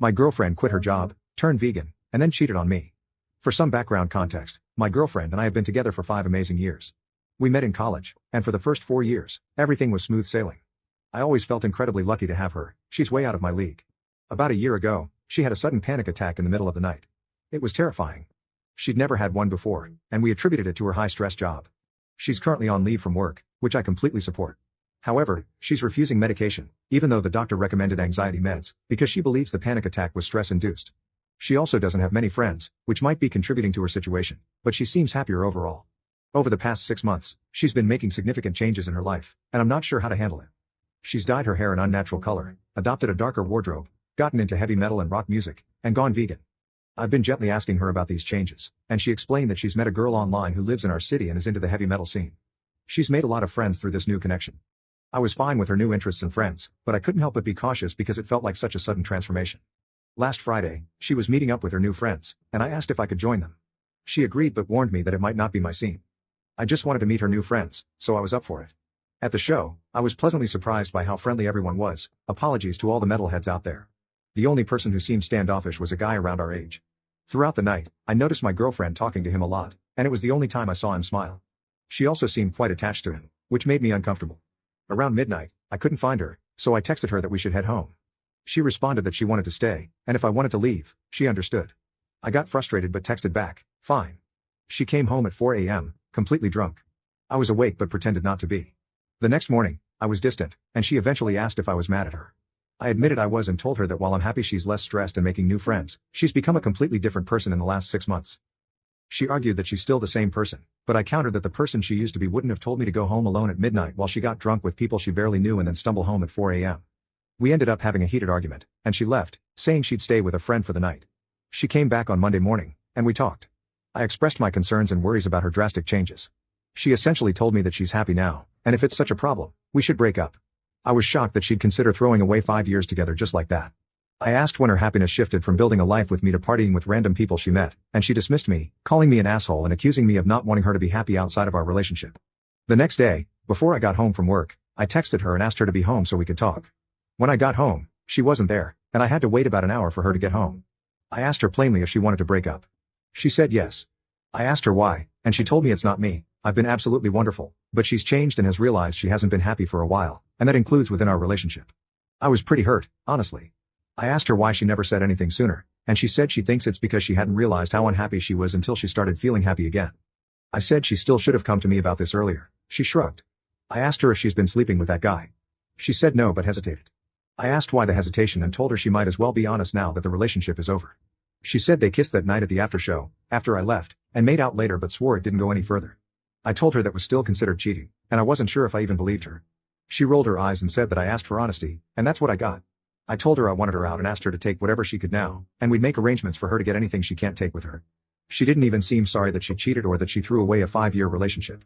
My girlfriend quit her job, turned vegan, and then cheated on me. For some background context, my girlfriend and I have been together for 5 amazing years. We met in college, and for the first 4 years, everything was smooth sailing. I always felt incredibly lucky to have her. She's way out of my league. About a year ago, she had a sudden panic attack in the middle of the night. It was terrifying. She'd never had one before, and we attributed it to her high-stress job. She's currently on leave from work, which I completely support. However, she's refusing medication, even though the doctor recommended anxiety meds, because she believes the panic attack was stress-induced. She also doesn't have many friends, which might be contributing to her situation, but she seems happier overall. Over the past 6 months, she's been making significant changes in her life, and I'm not sure how to handle it. She's dyed her hair an unnatural color, adopted a darker wardrobe, gotten into heavy metal and rock music, and gone vegan. I've been gently asking her about these changes, and she explained that she's met a girl online who lives in our city and is into the heavy metal scene. She's made a lot of friends through this new connection. I was fine with her new interests and friends, but I couldn't help but be cautious because it felt like such a sudden transformation. Last Friday, she was meeting up with her new friends, and I asked if I could join them. She agreed but warned me that it might not be my scene. I just wanted to meet her new friends, so I was up for it. At the show, I was pleasantly surprised by how friendly everyone was. Apologies to all the metalheads out there. The only person who seemed standoffish was a guy around our age. Throughout the night, I noticed my girlfriend talking to him a lot, and it was the only time I saw him smile. She also seemed quite attached to him, which made me uncomfortable. Around midnight, I couldn't find her, so I texted her that we should head home. She responded that she wanted to stay, and if I wanted to leave, she understood. I got frustrated but texted back, fine. She came home at 4 a.m., completely drunk. I was awake but pretended not to be. The next morning, I was distant, and she eventually asked if I was mad at her. I admitted I was and told her that while I'm happy she's less stressed and making new friends, she's become a completely different person in the last 6 months. She argued that she's still the same person, but I countered that the person she used to be wouldn't have told me to go home alone at midnight while she got drunk with people she barely knew and then stumble home at 4 a.m. We ended up having a heated argument, and she left, saying she'd stay with a friend for the night. She came back on Monday morning, and we talked. I expressed my concerns and worries about her drastic changes. She essentially told me that she's happy now, and if it's such a problem, we should break up. I was shocked that she'd consider throwing away 5 years together just like that. I asked when her happiness shifted from building a life with me to partying with random people she met, and she dismissed me, calling me an asshole and accusing me of not wanting her to be happy outside of our relationship. The next day, before I got home from work, I texted her and asked her to be home so we could talk. When I got home, she wasn't there, and I had to wait about an hour for her to get home. I asked her plainly if she wanted to break up. She said yes. I asked her why, and she told me it's not me. I've been absolutely wonderful, but she's changed and has realized she hasn't been happy for a while, and that includes within our relationship. I was pretty hurt, honestly. I asked her why she never said anything sooner, and she said she thinks it's because she hadn't realized how unhappy she was until she started feeling happy again. I said she still should have come to me about this earlier. She shrugged. I asked her if she's been sleeping with that guy. She said no but hesitated. I asked why the hesitation and told her she might as well be honest now that the relationship is over. She said they kissed that night at the after show, after I left, and made out later but swore it didn't go any further. I told her that was still considered cheating, and I wasn't sure if I even believed her. She rolled her eyes and said that I asked for honesty, and that's what I got. I told her I wanted her out and asked her to take whatever she could now, and we'd make arrangements for her to get anything she can't take with her. She didn't even seem sorry that she cheated or that she threw away a 5-year relationship.